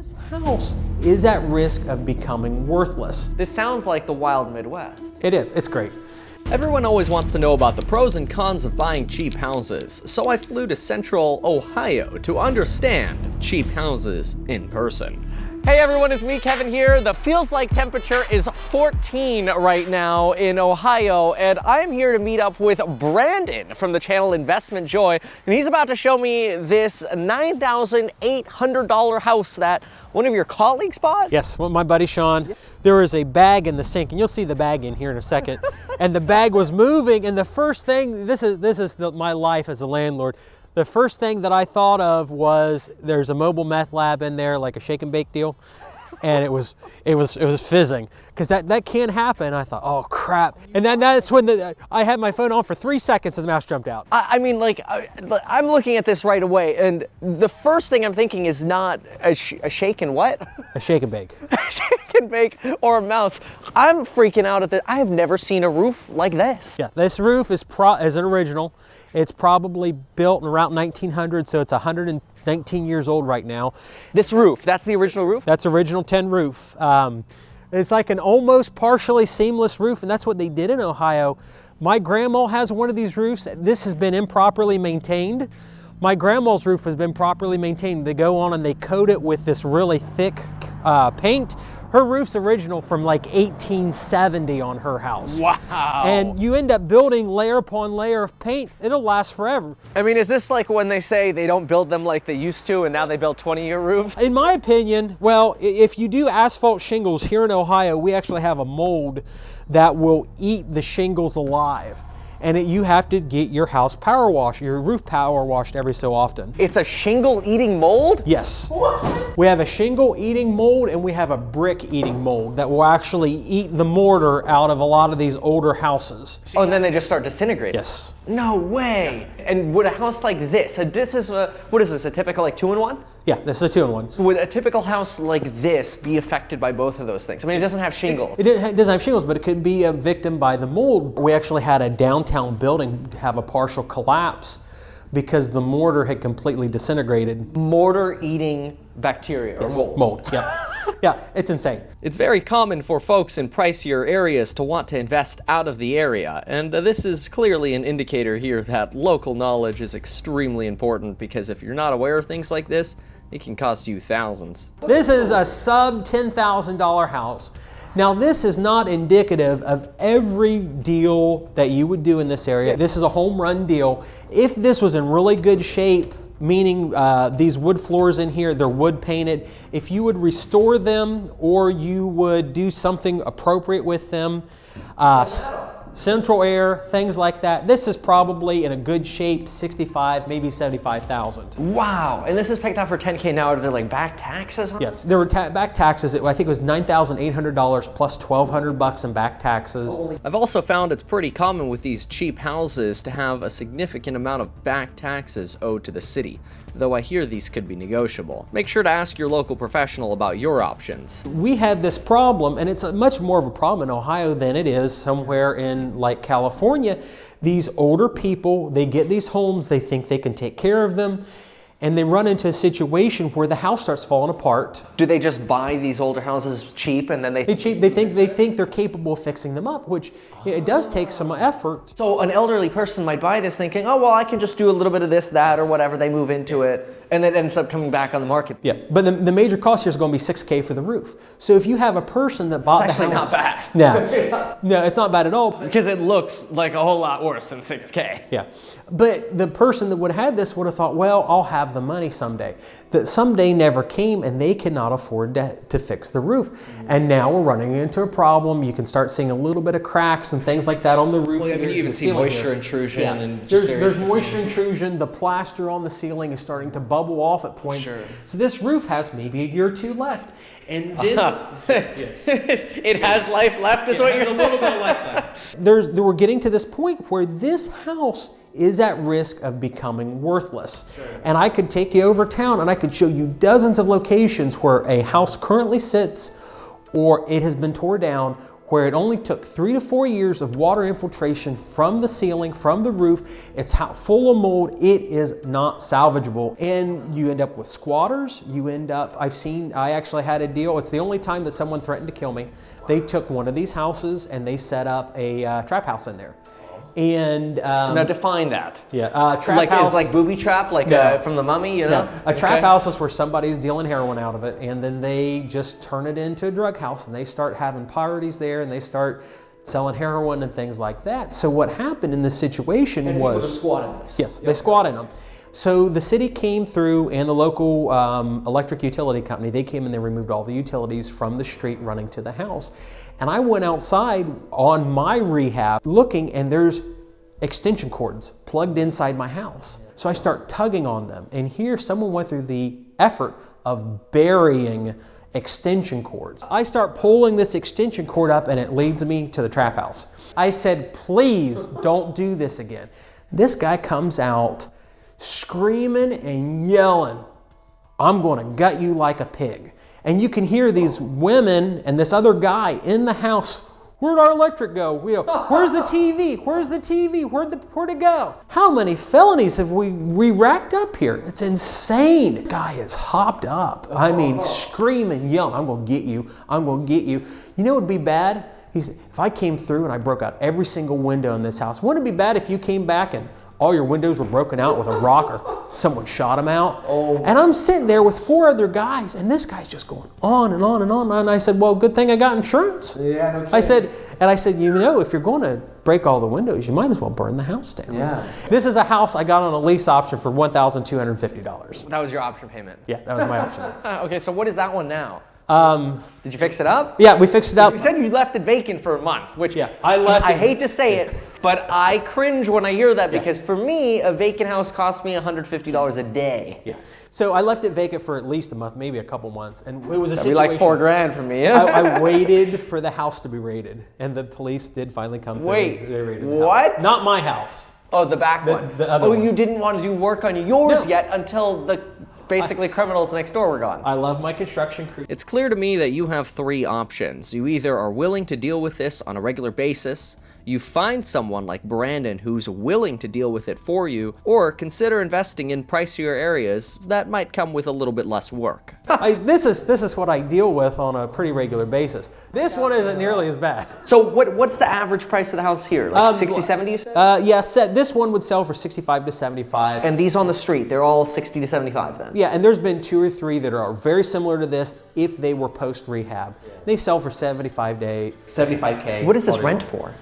This house is at risk of becoming worthless. This sounds like the wild Midwest. It is, it's great. Everyone always wants to know about the pros and cons of buying cheap houses, so I flew to Central Ohio to understand cheap houses in person. Hey everyone, it's me, Kevin here. The feels like temperature is 14 right now in Ohio, and I'm here to meet up with Brandon from the channel Investment Joy, and he's about to show me this $9,800 house that one of your colleagues bought? Yes, well, my buddy Sean. There is a bag in the sink, and you'll see the bag in here in a second. And the bag was moving, and the first thing, this is my life as a landlord. The first thing that I thought of was there's a mobile meth lab in there, like a shake and bake deal, and it was fizzing, because that can happen. I thought, oh crap, and then that's when I had my phone on for 3 seconds and the mouse jumped out. I mean, like, I'm looking at this right away, and the first thing I'm thinking is not a shake and what? A shake and bake. A shake and bake or a mouse. I'm freaking out at this. I have never seen a roof like this. Yeah, this roof is an original. It's probably built in around 1900, so it's 119 years old right now. This roof, that's the original roof? That's original tin roof. It's like an almost partially seamless roof, and that's what they did in Ohio. My grandma has one of these roofs. This has been improperly maintained. My grandma's roof has been properly maintained. They go on and they coat it with this really thick paint. Her roof's original from like 1870 on her house. Wow. And you end up building layer upon layer of paint. It'll last forever. I mean, is this like when they say they don't build them like they used to and now they build 20-year roofs? In my opinion, well, if you do asphalt shingles here in Ohio, we actually have a mold that will eat the shingles alive. And you have to get your house power washed, your roof power washed every so often. It's a shingle-eating mold? Yes. What? We have a shingle-eating mold and we have a brick-eating mold that will actually eat the mortar out of a lot of these older houses. Oh, and then they just start disintegrating? Yes. No way. And would a house like this, this is what is this, a typical like 2-in-1? Yeah, this is a 2-in-1. Would a typical house like this be affected by both of those things? I mean, it doesn't have shingles. It doesn't have shingles, but it could be a victim by the mold. We actually had a downtown building have a partial collapse because the mortar had completely disintegrated. Mortar-eating bacteria, yes, or mold. Mold, yeah. Yeah, it's insane. It's very common for folks in pricier areas to want to invest out of the area, and this is clearly an indicator here that local knowledge is extremely important, because if you're not aware of things like this, it can cost you thousands. This is a sub $10,000 house. Now, this is not indicative of every deal that you would do in this area. This is a home run deal. If this was in really good shape, meaning these wood floors in here, they're wood painted, if you would restore them or you would do something appropriate with them, central air, things like that, this is probably in a good shape, 65, maybe 75,000. Wow, and this is picked up for 10K now. Are there like back taxes on it? Yes, there were back taxes. I think it was $9,800 plus $1,200 in back taxes. I've also found it's pretty common with these cheap houses to have a significant amount of back taxes owed to the city, though I hear these could be negotiable. Make sure to ask your local professional about your options. We have this problem, and it's much more of a problem in Ohio than it is somewhere in like California. These older people, they get these homes, they think they can take care of them, and they run into a situation where the house starts falling apart. Do they just buy these older houses cheap and then they think they're capable of fixing them up, which it does take some effort. So an elderly person might buy this thinking, oh, well, I can just do a little bit of this, that, or whatever. They move into it, and it ends up coming back on the market. Yes, but the major cost here is going to be $6K for the roof. So if you have a person that bought the house... It's actually not bad. No. No, it's not bad at all. Because it looks like a whole lot worse than 6K. Yeah, but the person that would have had this would have thought, well, I'll have the money someday. That someday never came, and they cannot afford to fix the roof. And now we're running into a problem. You can start seeing a little bit of cracks and things like that on the roof. Well, yeah, I mean, you even see moisture intrusion. Yeah. And there's moisture intrusion. The plaster on the ceiling is starting to bubble off at points. Sure. So this roof has maybe a year or two left. And then it has life left, is what you're... a little bit of life left. We're getting to this point where this house is at risk of becoming worthless. Sure. And I could take you over town and I could show you dozens of locations where a house currently sits or it has been torn down, where it only took 3 to 4 years of water infiltration from the ceiling, from the roof. It's full of mold. It is not salvageable. And you end up with squatters. You end up, I actually had a deal. It's the only time that someone threatened to kill me. They took one of these houses and they set up a trap house in there. And now define that. Yeah, trap like house. Is like booby trap, like No. from the Mummy, you know? No, a trap house is where somebody's dealing heroin out of it, and then they just turn it into a drug house, and they start having parties there, and they start selling heroin and things like that. So what happened in this situation was... People squat in this. Yes, they squat in them. So the city came through, and the local electric utility company, they came and they removed all the utilities from the street running to the house. And I went outside on my rehab looking, and there's extension cords plugged inside my house. So I start tugging on them, and here someone went through the effort of burying extension cords. I start pulling this extension cord up, and it leads me to the trap house. I said, please don't do this again. This guy comes out screaming and yelling, I'm going to gut you like a pig. And you can hear these women and this other guy in the house, where'd our electric go? Where's the TV? Where's the TV? Where'd it go? How many felonies have we racked up here? It's insane. The guy is hopped up. I mean, screaming, yelling, I'm going to get you. I'm going to get you. You know what would be bad? He said, if I came through and I broke out every single window in this house, wouldn't it be bad if you came back and all your windows were broken out with a rock or someone shot them out? Oh. And I'm sitting there with 4 other guys, and this guy's just going on and on and on. And I said, well, good thing I got insurance. Yeah, no kidding. I said, you know, if you're going to break all the windows, you might as well burn the house down. Yeah. This is a house I got on a lease option for $1,250. That was your option payment? Yeah, that was my option. Okay, so what is that one now? Did you fix it up? Yeah, we fixed it up. You said you left it vacant for a month, which yeah, I hate to say it, but I cringe when I hear that because for me, a vacant house cost me $150 a day. Yeah. So I left it vacant for at least a month, maybe a couple months, and it was a That'd be situation. like $4,000 for me. I waited for the house to be raided, and the police did finally come through. Wait, They raided the what? house. Not my house. Oh, the back one. The other one. You didn't want to do work on yours yet until the basically criminals next door were gone. I love my construction crew. It's clear to me that you have 3 options. You either are willing to deal with this on a regular basis, you find someone like Brandon who's willing to deal with it for you, or consider investing in pricier areas that might come with a little bit less work. This is what I deal with on a pretty regular basis. This one isn't nearly as bad. So what's the average price of the house here? Like 60, 70 you said? Yes, this one would sell for 65 to 75. And these on the street, they're all 60 to 75 then? Yeah, and there's been 2 or 3 that are very similar to this if they were post-rehab. They sell for 75K. What does this rent for?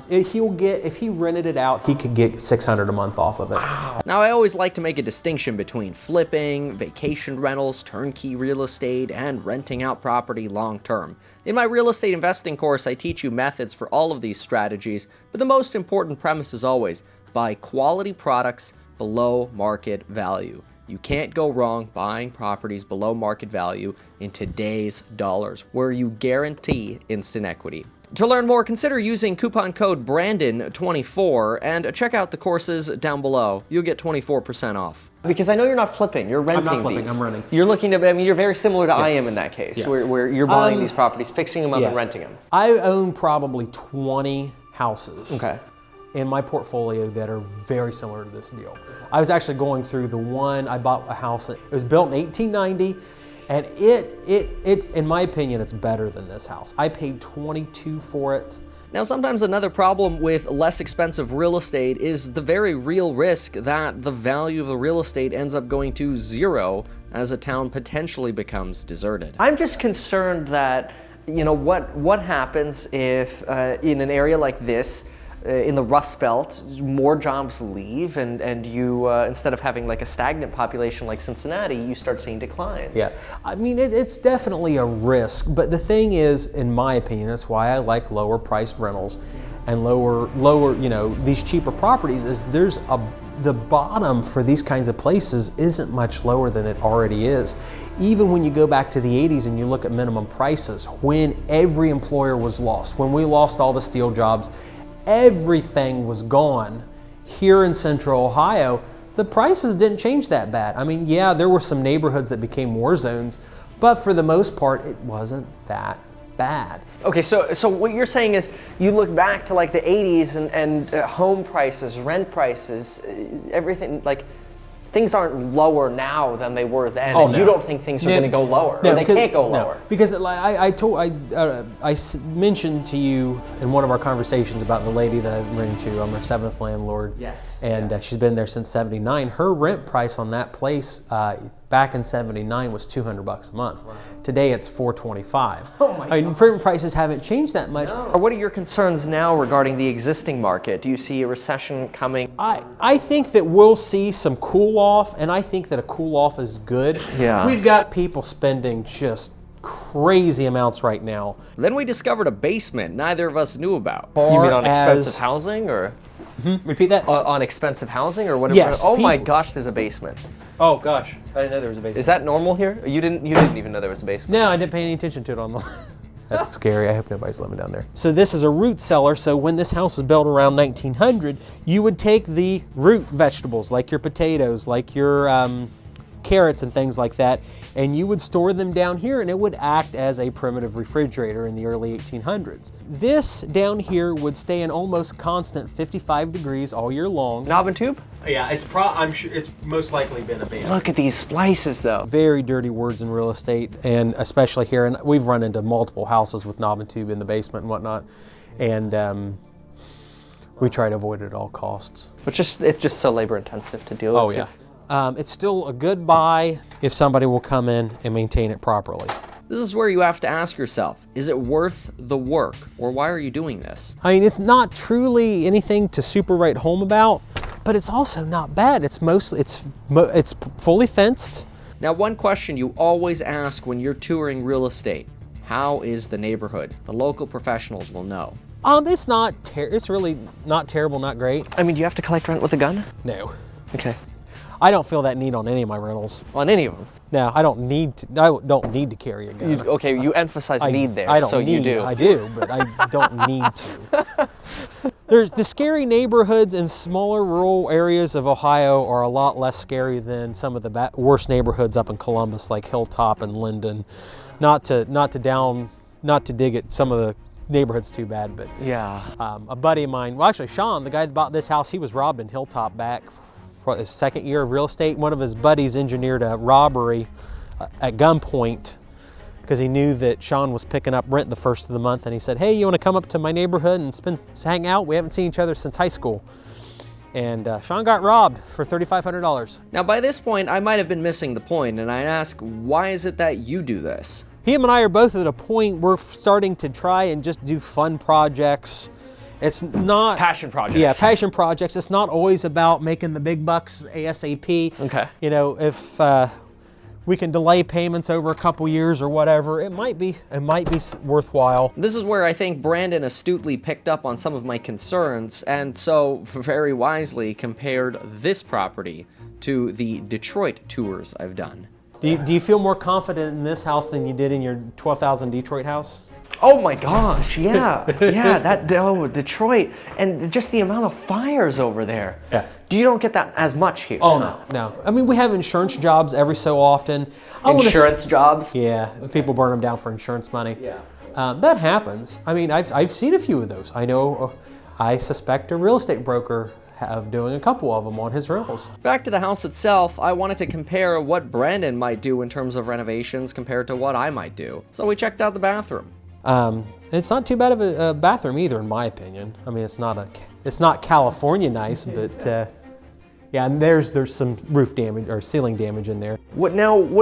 If he rented it out, he could get $600 a month off of it. Wow. Now, I always like to make a distinction between flipping, vacation rentals, turnkey real estate, and renting out property long term. In my real estate investing course, I teach you methods for all of these strategies, but the most important premise is always buy quality products below market value. You can't go wrong buying properties below market value in today's dollars, where you guarantee instant equity. To learn more, consider using coupon code BRANDON24 and check out the courses down below. You'll get 24% off. Because I know you're not flipping, you're renting. I'm not flipping, these. I'm renting. You're looking to, I mean, you're very similar to I Yes. am in that case, Yeah. where you're buying these properties, fixing them up yeah. and renting them. I own probably 20 houses. Okay. In my portfolio that are very similar to this deal. I was actually going through the one, I bought a house, it was built in 1890, and it's in my opinion, it's better than this house. I paid $22 for it. Now, sometimes another problem with less expensive real estate is the very real risk that the value of the real estate ends up going to 0 as a town potentially becomes deserted. I'm just concerned that, you know, what happens if in an area like this, in the Rust Belt, more jobs leave, and you instead of having like a stagnant population like Cincinnati, you start seeing declines. Yeah, I mean it's definitely a risk, but the thing is, in my opinion, that's why I like lower priced rentals and lower, you know, these cheaper properties. Is the bottom for these kinds of places isn't much lower than it already is. Even when you go back to the 80s and you look at minimum prices, when every employer was lost, when we lost all the steel jobs, everything was gone here in Central Ohio, the prices didn't change that bad. I mean, yeah, there were some neighborhoods that became war zones, but for the most part, it wasn't that bad. Okay, so what you're saying is you look back to like the 80s and home prices, rent prices, everything, like things aren't lower now than they were then. Oh, and no. You don't think things are going to go lower, or they can't go lower. No, because like I mentioned to you in one of our conversations about the lady that I've rented to. I'm her 7th landlord. Yes. And yes. She's been there since '79. Her rent price on that place back in '79 was $200 a month. Wow. Today it's $425. Oh my God. Rent prices haven't changed that much. No. What are your concerns now regarding the existing market? Do you see a recession coming? I think that we'll see some cool off, and I think that a cool off is good. Yeah. We've got people spending just crazy amounts right now. Then we discovered a basement neither of us knew about. You mean on expensive housing, or? Repeat that? On expensive housing, or whatever? Yes. Oh my gosh, there's a basement. Oh gosh, I didn't know there was a basement. Is that normal here? You didn't even know there was a basement? No, I didn't pay any attention to it on the... That's scary. I hope nobody's living down there. So this is a root cellar. So when this house was built around 1900, you would take the root vegetables, like your potatoes, like your carrots and things like that, and you would store them down here, and it would act as a primitive refrigerator in the early 1800s. This down here would stay in almost constant 55 degrees all year long. Knob and tube? Yeah, I'm sure it's most likely been abandoned. Look at these splices, though. Very dirty words in real estate, and especially here, and we've run into multiple houses with knob and tube in the basement and whatnot, and we try to avoid it at all costs. But it's just so labor intensive to deal with. Oh yeah. It's still a good buy if somebody will come in and maintain it properly. This is where you have to ask yourself, is it worth the work, or why are you doing this? I mean, it's not truly anything to super write home about, but it's also not bad. It's fully fenced. Now, one question you always ask when you're touring real estate: how is the neighborhood? The local professionals will know. It's really not terrible, not great. I mean, do you have to collect rent with a gun? No. Okay. I don't feel that need on any of my rentals. On any of them? No, I don't need to carry a gun. You emphasize need there, I don't so need, you do. I do, but I don't need to. There's the scary neighborhoods in smaller rural areas of Ohio are a lot less scary than some of the worst neighborhoods up in Columbus, like Hilltop and Linden. Not to dig at some of the neighborhoods too bad, but yeah. A buddy of mine, well actually Sean, the guy that bought this house, he was robbed in Hilltop back for his 2nd year of real estate. One of his buddies engineered a robbery at gunpoint because he knew that Sean was picking up rent the first of the month, and he said, hey, you want to come up to my neighborhood and hang out? We haven't seen each other since high school. And Sean got robbed for $3,500. Now, by this point, I might have been missing the point, and I ask, why is it that you do this? Him and I are both at a point we're starting to try and just do fun projects. It's not passion projects. Yeah, passion projects. It's not always about making the big bucks ASAP. Okay. You know, if we can delay payments over a couple years or whatever, it might be worthwhile. This is where I think Brandon astutely picked up on some of my concerns, and so very wisely compared this property to the Detroit tours I've done. Do you feel more confident in this house than you did in your 12,000 Detroit house? Oh my gosh, yeah. Yeah, Detroit, and just the amount of fires over there. Yeah. You don't get that as much here. Oh no. I mean, we have insurance jobs every so often. Insurance jobs? Yeah, people burn them down for insurance money. Yeah. That happens. I mean, I've seen a few of those. I suspect a real estate broker of doing a couple of them on his rentals. Back to the house itself, I wanted to compare what Brandon might do in terms of renovations compared to what I might do. So we checked out the bathroom. It's not too bad of a bathroom either, in my opinion. I mean, it's not California nice, but yeah, and there's some roof damage or ceiling damage in there. What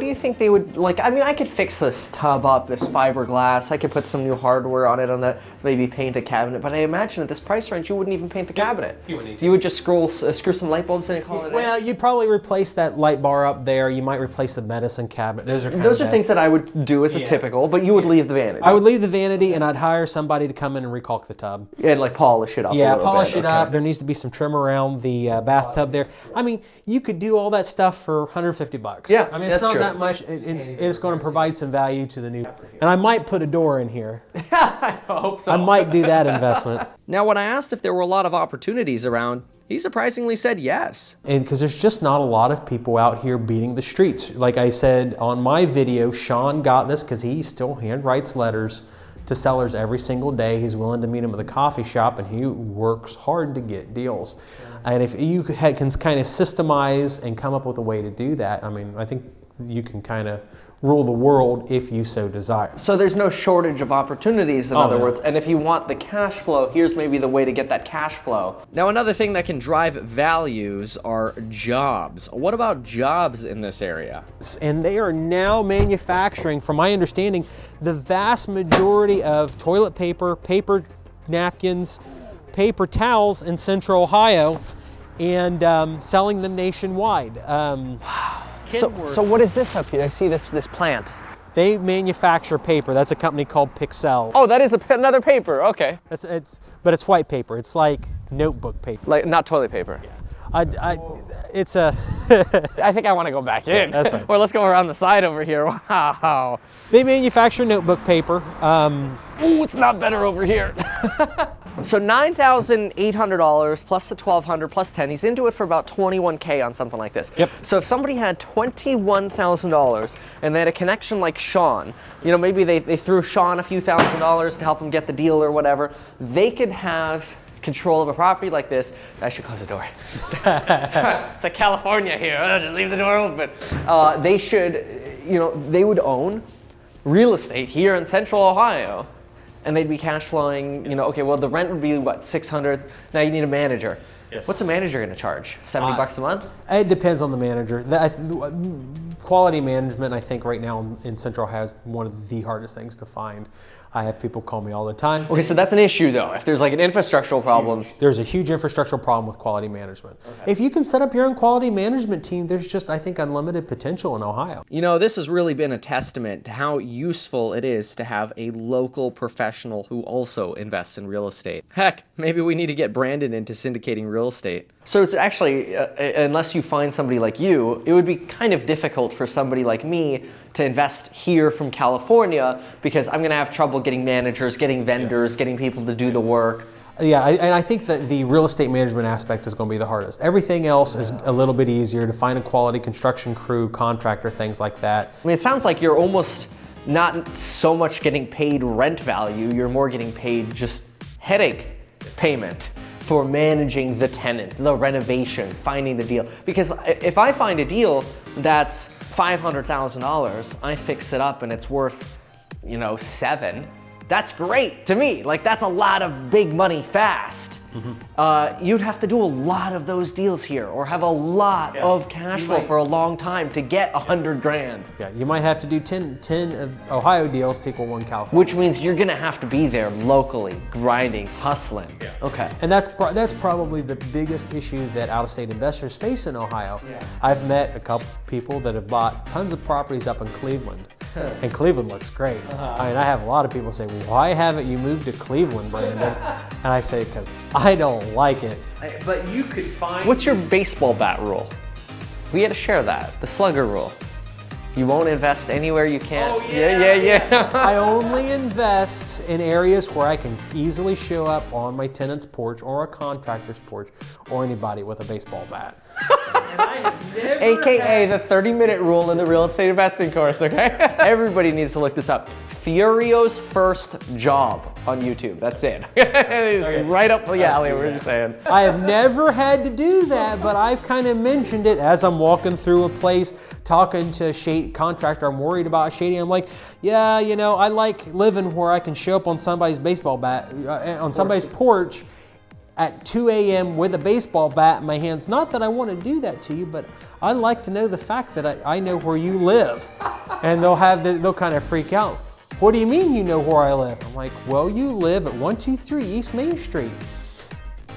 do you think they would, like, I mean, I could fix this tub up, this fiberglass, I could put some new hardware on it, maybe paint a cabinet, but I imagine at this price range, you wouldn't even paint the cabinet. You wouldn't need to. You would just screw some light bulbs in and call it a day. Well, you'd probably replace that light bar up there. You might replace the medicine cabinet. Those are things that I would do as a typical, but you would leave the vanity. I would leave the vanity, and I'd hire somebody to come in and recaulk the tub. And like polish it up. Yeah, a little polish bit. it up. There needs to be some trim around the bathtub there. I mean, you could do all that stuff for $150. Yeah, I mean, it's not that much. It's going to provide some value to the new. And I might put a door in here. I hope so. I might do that investment. Now, when I asked if there were a lot of opportunities around, he surprisingly said yes. And because there's just not a lot of people out here beating the streets. Like I said on my video, Sean got this because he still handwrites letters to sellers every single day. He's willing to meet them at the coffee shop, and he works hard to get deals. And if you can kind of systemize and come up with a way to do that, I mean, I think you can kind of rule the world if you so desire. So there's no shortage of opportunities, in other words, and if you want the cash flow, here's maybe the way to get that cash flow. Now, another thing that can drive values are jobs. What about jobs in this area? And they are now manufacturing, from my understanding, the vast majority of toilet paper, paper napkins, paper towels in Central Ohio, and selling them nationwide. So what is this up here? I see this plant. They manufacture paper. That's a company called Pixel. Oh, that is another paper. Okay. But it's white paper. It's like notebook paper. Like not toilet paper. It's a. I think I want to go back in. That's right. Or let's go around the side over here. Wow. They manufacture notebook paper. Ooh, it's not better over here. So $9,800 plus the $1,200 plus 10. He's into it for about $21K on something like this. Yep. So if somebody had $21,000 and they had a connection like Sean, you know, maybe they threw Sean a few $1,000s to help him get the deal or whatever, they could have control of a property like this. I should close the door. It's like California here. Just leave the door open. They should, you know, they would own real estate here in Central Ohio. And they'd be cash flowing, you know, okay, well, the rent would be, what, $600? Now you need a manager. Yes. What's a manager going to charge? $70 a month? It depends on the manager. Quality management, I think, right now in Central Ohio is one of the hardest things to find. I have people call me all the time. Okay, so that's an issue, though. If there's like an infrastructural problem. There's a huge infrastructural problem with quality management. Okay. If you can set up your own quality management team, there's just, I think, unlimited potential in Ohio. You know, this has really been a testament to how useful it is to have a local professional who also invests in real estate. Heck, maybe we need to get Brandon into syndicating real estate. So it's actually, unless you find somebody like you, it would be kind of difficult for somebody like me to invest here from California because I'm going to have trouble getting managers, getting vendors, Yes. getting people to do the work. Yeah, and I think that the real estate management aspect is going to be the hardest. Everything else is a little bit easier to find a quality construction crew, contractor, things like that. I mean, it sounds like you're almost not so much getting paid rent value, you're more getting paid just headache payment for managing the tenant, the renovation, finding the deal. Because if I find a deal that's $500,000, I fix it up and it's worth, you know, $7,000, that's great to me. Like, that's a lot of big money fast. Mm-hmm. You'd have to do a lot of those deals here or have a lot of cash flow for a long time to get $100,000. Yeah, you might have to do 10 of Ohio deals to equal one California. Which means you're gonna have to be there locally, grinding, hustling. Yeah. Okay. And that's probably the biggest issue that out-of-state investors face in Ohio. Yeah. I've met a couple people that have bought tons of properties up in Cleveland. And Cleveland looks great. I mean, I have a lot of people say, well, why haven't you moved to Cleveland, Brandon? And I say, because I don't like it. But you could find... What's your baseball bat rule? We had to share that, the slugger rule. You won't invest anywhere you can't. Oh, yeah. I only invest in areas where I can easily show up on my tenant's porch or a contractor's porch or anybody with a baseball bat. AKA the 30-minute rule in the real estate investing course, okay? Everybody needs to look this up. Furio's first job on YouTube. That's it. Okay. Right up the alley, we're just saying. I have never had to do that, but I've kind of mentioned it as I'm walking through a place, talking to a contractor I'm worried about shading. I'm like, yeah, you know, I like living where I can show up on somebody's baseball bat, on somebody's porch at 2 a.m. with a baseball bat in my hands. Not that I want to do that to you, but I like to know the fact that I know where you live. And they'll kind of freak out. What do you mean you know where I live? I'm like, well, you live at 123 East Main Street.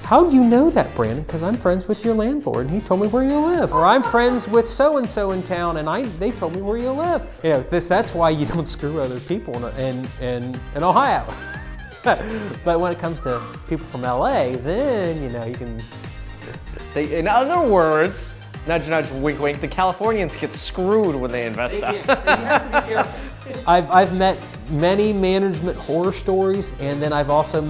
How do you know that, Brandon? Because I'm friends with your landlord and he told me where you live. Or I'm friends with so-and-so in town and they told me where you live. You know, that's why you don't screw other people in Ohio. But when it comes to people from LA, then, you know, you can... In other words, nudge, nudge, wink, wink, the Californians get screwed when they invest stuff. Yeah, so you have to be careful. I've met many management horror stories, and then I've also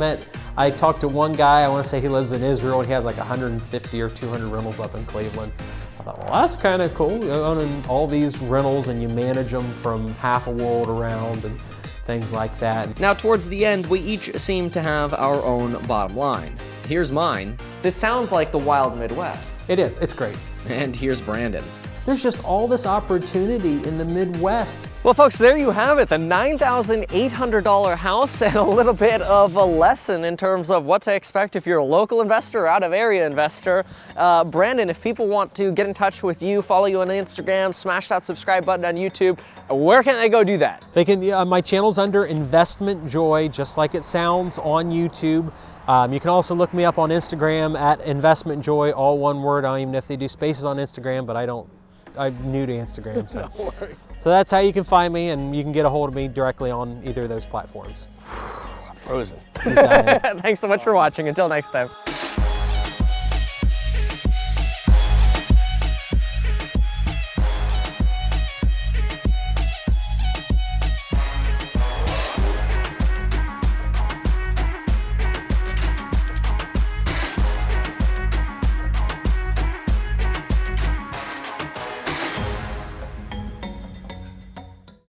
I talked to one guy, I want to say he lives in Israel, and he has like 150 or 200 rentals up in Cleveland. I thought, well, that's kind of cool, owning all these rentals and you manage them from half a world around. And things like that. Now, towards the end, we each seem to have our own bottom line. Here's mine. This sounds like the wild Midwest. It is, it's great. And here's Brandon's. There's just all this opportunity in the Midwest. Well, folks, there you have it, the $9,800 house and a little bit of a lesson in terms of what to expect if you're a local investor or out-of-area investor. Brandon, if people want to get in touch with you, follow you on Instagram, smash that subscribe button on YouTube, where can they go do that? They can. My channel's under Investment Joy, just like it sounds, on YouTube. You can also look me up on Instagram at Investment Joy, all one word. I don't even know if they do spaces on Instagram, but I'm new to Instagram. So. No worries. So that's how you can find me, and you can get a hold of me directly on either of those platforms. Frozen. He's dying. Thanks so much for watching. Until next time.